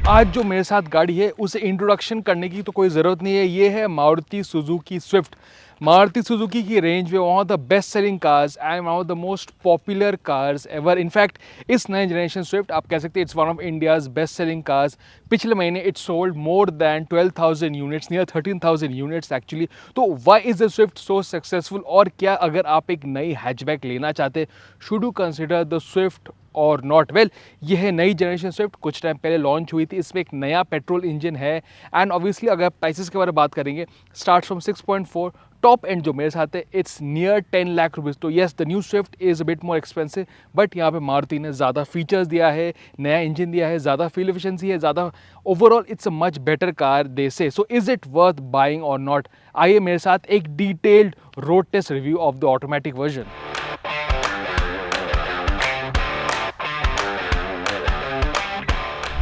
आज जो मेरे साथ गाड़ी है उसे इंट्रोडक्शन करने की तो कोई ज़रूरत नहीं है। ये है Maruti Suzuki Swift. Maruti Suzuki की रेंज में one of the best selling cars and one of the most popular cars ever. In fact इस नए जनरेशन स्विफ्ट आप कह सकते हैं it's one of India's best selling cars. पिछले महीने it sold more than 12,000 units, near 13,000 units actually. तो why is the Swift so successful? और क्या अगर आप एक नई हैचबैक लेना चाहते, should you consider the Swift और नॉट? वेल, यह है नई जनरेशन स्विफ्ट, कुछ टाइम पहले लॉन्च हुई थी। इसमें एक नया पेट्रोल इंजन है एंड ऑब्वियसली अगर प्राइसेस के बारे में बात करेंगे, स्टार्ट फ्रॉम 6.4, टॉप एंड जो मेरे साथ है इट्स नियर 10 लाख रुपीज़। तो yes, the new Swift is a bit more expensive, but यहाँ पे मारुति ने ज़्यादा फीचर्स दिया है, नया इंजन दिया है, ज़्यादा फ्यूल एफिशिएंसी है, ज़्यादा overall it's a much better car they say. So is it worth buying और नॉट? आइए मेरे साथ एक detailed road test review of the automatic version.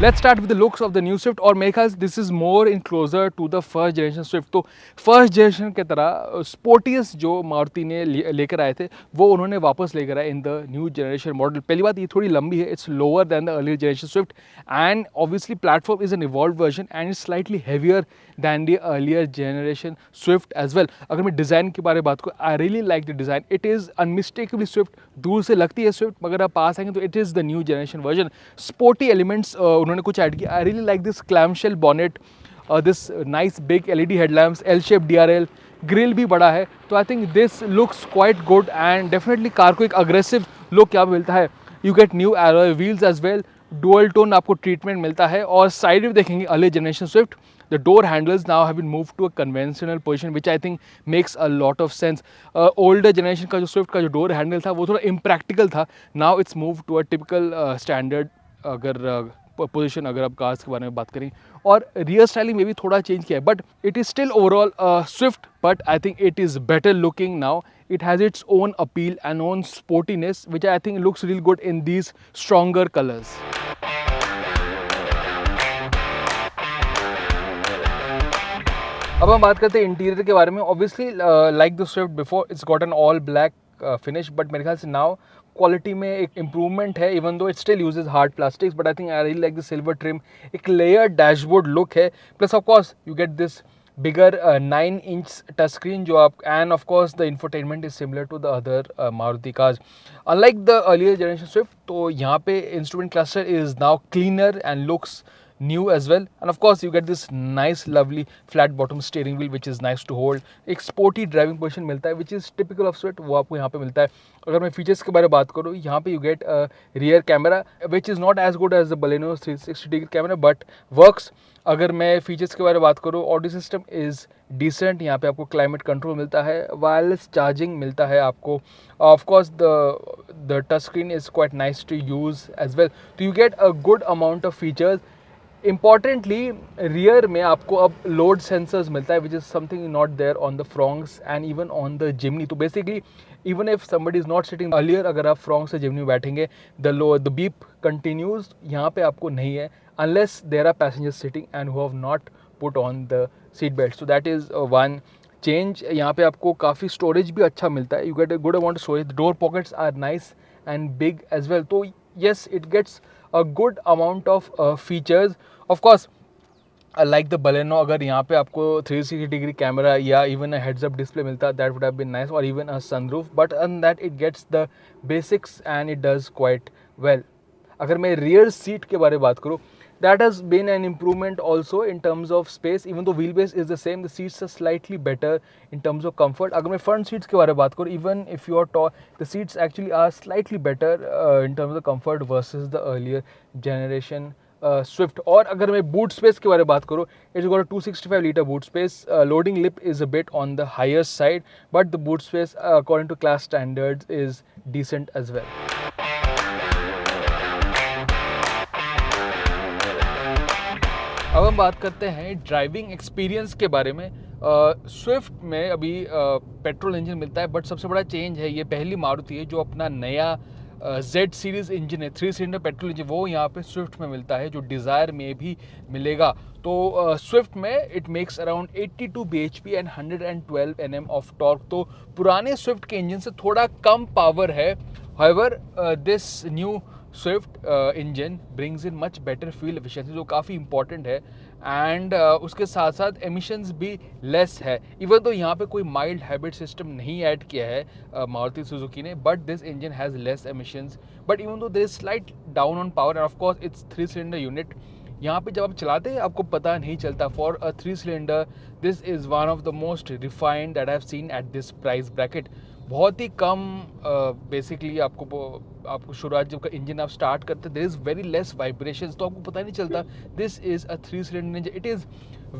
Let's start with the looks of the new Swift. और मेरे ख्याल से this is more in closer to the first generation Swift. तो फर्स्ट जनरेशन की तरह स्पोर्टियस जो मारुति ने लेकर आए थे वो उन्होंने वापस लेकर आए in the new generation model. पहली बात, ये थोड़ी लंबी है, it's lower than the earlier generation Swift and obviously platform is an evolve version and is slightly heavier than the earlier generation Swift as well. अगर मैं डिज़ाइन के बारे में बात करूँ, I really like the design. It is unmistakably Swift. दूर से लगती है स्विफ्ट, मगर आप पास आएंगे तो it is the new generation version. Sporty elements उन्होंने कुछ ऐड किया। I really like this clamshell bonnet, this nice big LED headlamps, L shape DRL, grille भी बड़ा है। तो I think this looks quite good and definitely car को एक aggressive look यहाँ पे मिलता है। You get new alloy wheels as well, dual tone आपको ट्रीटमेंट मिलता है। और साइड में देखेंगे early generation Swift, the door handles now have been moved to a conventional position which I think makes a lot of sense. Older generation का जो Swift का जो डोर हैंडल था वो थोड़ा इम्प्रैक्टिकल था। Now it's move to a typical standard अगर position अगर आप कार्स के बारे में बात करें। और रियर स्टाइलिंग में भी थोड़ा चेंज किया है, but it is still overall Swift, but I think it is better looking now. It has its own appeal and own sportiness, which I think looks real good in these stronger colors. अब हम बात करते हैं interior के बारे में. Obviously like the Swift before, it's got an all black finish, but मेरे ख्याल से नाउ क्वालिटी में एक इम्प्रूवमेंट है. Even though it still uses hard plastics, but I think I really like the silver trim. एक layer dashboard look है. Plus of course you get this bigger 9-inch touch screen जो आप, and of course the infotainment is similar to the other Maruti cars. Unlike the earlier generation Swift, तो यहाँ पे instrument cluster is now cleaner and looks new as well. And of course you get this nice lovely flat bottom steering wheel which is nice to hold. एक sporty driving position मिलता है which is typical of Swift, वो आपको यहाँ पे मिलता है. अगर मैं फीचर्स के बारे में बात करूँ, यहाँ पे you get a rear camera which is not as good as the Baleno 360 degree camera but works. अगर मैं फीचर्स के बारे में बात करूँ, ऑडियो सिस्टम इज़ डिसेंट. यहाँ पे आपको क्लाइमेट कंट्रोल मिलता है, वायरलेस चार्जिंग मिलता है आपको. Of course the touch screen is quite nice to use as well. तो you get a good amount of features. Importantly rear में आपको अब लोड सेंसर्स मिलता है which is something not there on the Fronx and even on the Jimny. तो basically even if somebody is not sitting earlier, अगर आप फ्रॉन्क से जिमनी में बैठेंगे, द बीप कंटिन्यूज. यहाँ पे आपको नहीं है unless there are passengers sitting and who have not put on the seat belts. So that is one change. यहाँ पे आपको काफ़ी स्टोरेज भी अच्छा मिलता है. You get a good amount of storage. The door pockets are nice and big as well. तो yes, it gets a good amount of features. Of course, like the Baleno, अगर यहाँ पे आपको 360 degree camera या even a heads up display मिलता, that would have been nice, or even a sunroof. But on that it gets the basics and it does quite well. अगर मैं rear seat के बारे में बात करूँ, that has been an improvement also in terms of space. Even though wheelbase is the same, the seats are slightly better in terms of comfort. अगर मैं front seats के बारे में बात करूँ, even if you are tall, the seats actually are slightly better in terms of comfort versus the earlier generation Swift. और अगर मैं boot space के बारे में बात करूँ, it's got a 265 liter boot space. Loading lip is a bit on the higher side, but the boot space according to class standards is decent as well. अब हम बात करते हैं ड्राइविंग एक्सपीरियंस के बारे में. स्विफ्ट में अभी पेट्रोल इंजन मिलता है, बट सबसे बड़ा चेंज है, ये पहली मारुति है जो अपना नया जेड सीरीज़ इंजन है, 3 सिलेंडर पेट्रोल इंजन, वो यहाँ पे स्विफ्ट में मिलता है, जो डिज़ायर में भी मिलेगा. तो स्विफ्ट में it makes around 82 bhp and 112 Nm of torque. तो पुराने स्विफ्ट के इंजन से थोड़ा कम पावर है. However this new Swift engine brings in much better fuel efficiency, जो काफ़ी इंपॉर्टेंट है, एंड उसके साथ साथ एमिशंस भी लेस है। इवन तो यहाँ पे कोई माइल्ड हैबिट सिस्टम नहीं ऐड किया है मारुति सुजुकी ने, but this engine has less emissions, but even though there is slight down on power, and of course it's 3 cylinder unit. यहाँ पे जब आप चलाते हैं आपको पता नहीं चलता। For a 3 cylinder this is one of the most refined that I have seen at this price bracket. बहुत ही कम बेसिकली आपको शुरुआत जब का इंजन आप स्टार्ट करते there is very less vibrations, तो आपको पता नहीं चलता this is a 3 cylinder engine. It is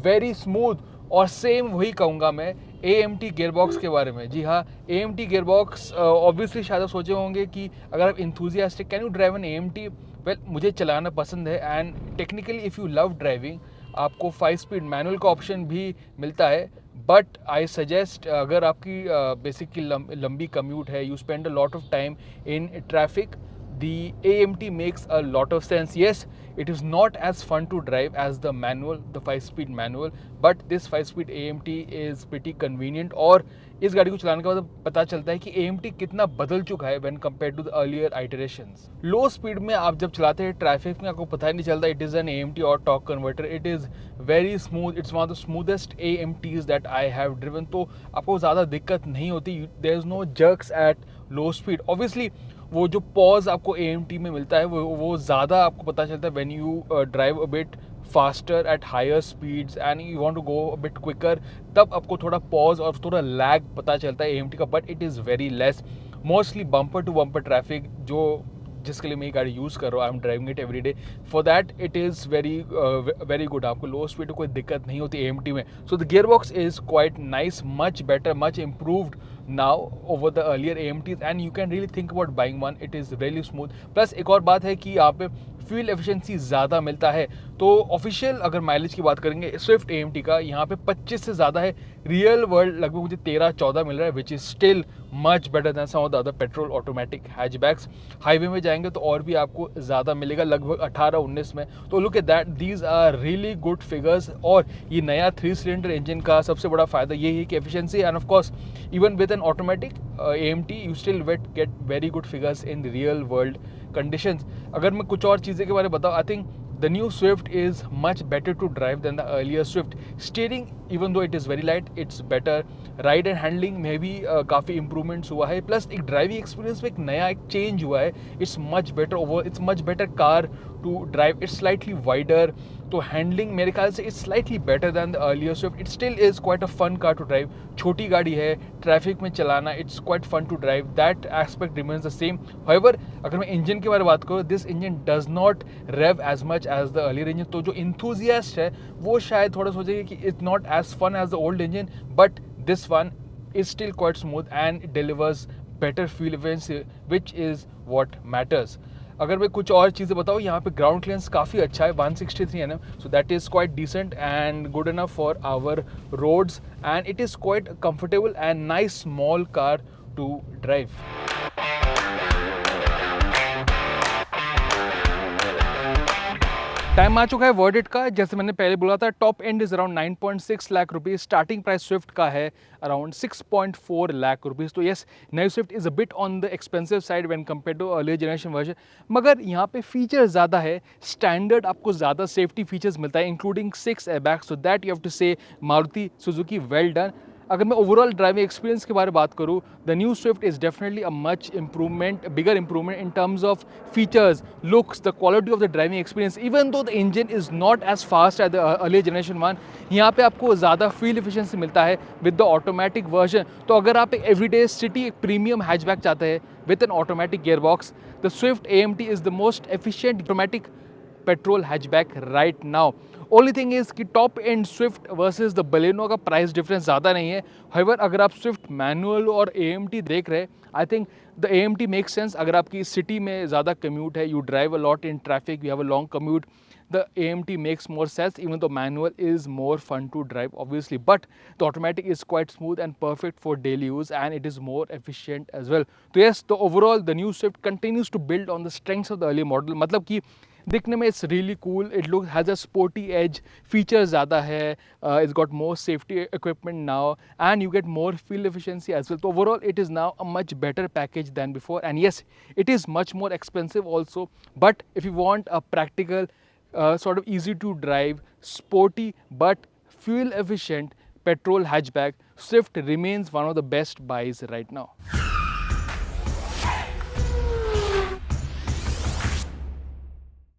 very smooth. और सेम वही कहूँगा मैं AMT गेयरबॉक्स के बारे में। जी हाँ, AMT गेयरबॉक्स ऑब्वियसली शायद आप सोचे होंगे कि अगर आप enthusiastic, can you drive an AMT? Well, मुझे चलाना पसंद है, and technically if you love driving आपको 5 स्पीड मैनुअल का ऑप्शन भी मिलता है, बट आई सजेस्ट अगर आपकी बेसिकली लंबी कम्यूट है, you spend a lot of time in traffic, the AMT makes a lot of sense. Yes, it is not as fun to drive as the manual, the 5-speed manual, but this 5-speed AMT is pretty convenient. और इस गाड़ी को चलाने के बाद पता चलता है कि AMT कितना बदल चुका है when compared to the earlier iterations. Low speed में आप जब चलाते हैं ट्रैफिक में आपको पता ही नहीं चलता इट इज़ एन AMT और torque converter. It is very smooth, it's one of the smoothest AMTs that I have driven. तो आपको ज़्यादा दिक्कत नहीं होती, there is no jerks at low speed. Obviously वो जो पॉज आपको AMT में मिलता है वो ज़्यादा आपको पता चलता है when you drive a bit faster at higher speeds and you want to go a bit quicker, तब आपको थोड़ा पॉज और थोड़ा लैग पता चलता है AMT का, but it is very less. Mostly bumper to bumper traffic जो जिसके लिए मैं ये गाड़ी यूज़ कर रहा हूँ, I am driving it every day, for that it is very good. आपको लो स्पीड में कोई दिक्कत नहीं होती AMT में। So the gear box is quite nice, much better, much improved now over the earlier AMTs, and you can really think about buying one. It is really smooth. Plus एक और बात है कि यहाँ पे फ्यूल एफिशिएंसी ज़्यादा मिलता है। तो ऑफिशियल अगर माइलेज की बात करेंगे स्विफ्ट AMT का यहाँ पे 25 से ज़्यादा है, रियल वर्ल्ड लगभग मुझे 13-14 मिल रहा है, which is still much better than some of the other petrol automatic hatchbacks. Highway में जाएंगे तो और भी आपको ज़्यादा मिलेगा, लगभग 18-19 में। तो look at that, these are really good figures. और ये नया 3 सिलेंडर इंजन का सबसे बड़ा फ़ायदा यही है कि efficiency, and of course even with an automatic AMT you still get very good figures in real world conditions. अगर मैं कुछ और चीज़ें के बारे में बताऊँ, I think the new Swift is much better to drive than the earlier Swift. Steering, even though it is very light, it's better. Ride and handling में भी काफ़ी इंप्रूवमेंट्स हुआ है, प्लस एक ड्राइविंग एक्सपीरियंस में एक नया एक चेंज हुआ है। It's much better over, it's much better car to drive, it's slightly wider. तो हैंडलिंग मेरे ख्याल से it's slightly better than the earlier Swift. It still is quite a fun car to drive, छोटी गाड़ी है, traffic में चलाना it's quite fun to drive, that aspect remains the same. However अगर मैं इंजन के बारे में बात करूँ, this engine does not rev as much as the earlier engine. तो जो इंथुजियास्ट है वो शायद थोड़ा सोचेंगे कि it's not as fun as the old engine, but this one is still quite smooth and it delivers better fuel efficiency, which is what matters. अगर मैं कुछ और चीज़ें बताऊँ, यहाँ पे ग्राउंड क्लियरेंस काफ़ी अच्छा है, 163 Nm, so that is quite decent and good enough for our roads, and it is quite comfortable and nice small car to drive. Time आ चुका है वर्डिट का। जैसे मैंने पहले बोला था, top end is around 9.6 lakh rupees, starting price Swift का है अराउंड 6.4 लाख रुपीज़। तो येस, नई Swift is a bit on the expensive side when compare to earlier generation version, मगर यहाँ पे फीचर ज़्यादा है, स्टैंडर्ड आपको ज़्यादा सेफ्टी फीचर्स मिलता है, including 6 airbags. So that you have to say Maruti Suzuki well done. अगर मैं ओवरऑल ड्राइविंग एक्सपीरियंस के बारे में बात करूँ, the new Swift is definitely a much improvement, bigger improvement in terms of features, looks, the quality of the driving experience. Even though the engine is not as fast as the earlier generation one, यहाँ पे आपको ज़्यादा fuel efficiency मिलता है with the automatic version. तो अगर आप एक एवरीडे सिटी एक प्रीमियम हैचबैक चाहते हैं with an automatic gear box, the Swift AMT is the most efficient automatic petrol hatchback right now. Only thing is कि top end Swift versus the Baleno का price difference ज़्यादा नहीं है। However अगर आप Swift manual और AMT देख रहे हैं, I think the AMT makes sense. अगर आपकी सिटी में ज़्यादा कम्यूट है, you drive a lot in traffic, you have a long commute, the AMT makes more sense, even though manual is more fun to drive obviously, but the automatic is quite smooth and perfect for daily use, and it is more efficient as well. So yes, the overall the new Swift continues to build on the strengths of the earlier model, मतलब कि दिखने में it's really cool. It looks has a sporty edge. Features ज़्यादा है. It's got more safety equipment now, and you get more fuel efficiency as well. So overall, it is now a much better package than before. And yes, it is much more expensive also. But if you want a practical, sort of easy to drive, sporty but fuel efficient petrol hatchback, Swift remains one of the best buys right now.